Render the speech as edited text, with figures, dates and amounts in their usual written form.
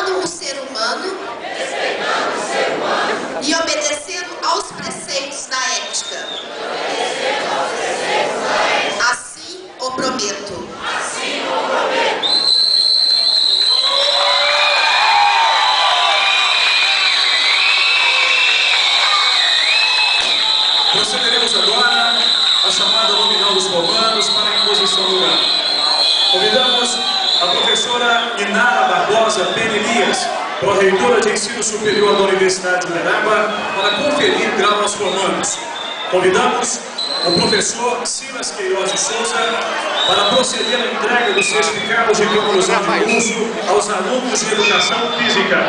respeitando o ser humano e obedecendo aos preceitos da ética. Assim o prometo. Procederemos agora à chamada nominal dos formandos para a imposição do grau. Convidamos a professora Inara Barbosa Penelias, pró-reitora de Ensino Superior da Universidade de Uberaba, para conferir grau aos formandos. Convidamos o professor Silas Queiroz de Souza para proceder à entrega dos certificados de conclusão de curso aos alunos de Educação Física.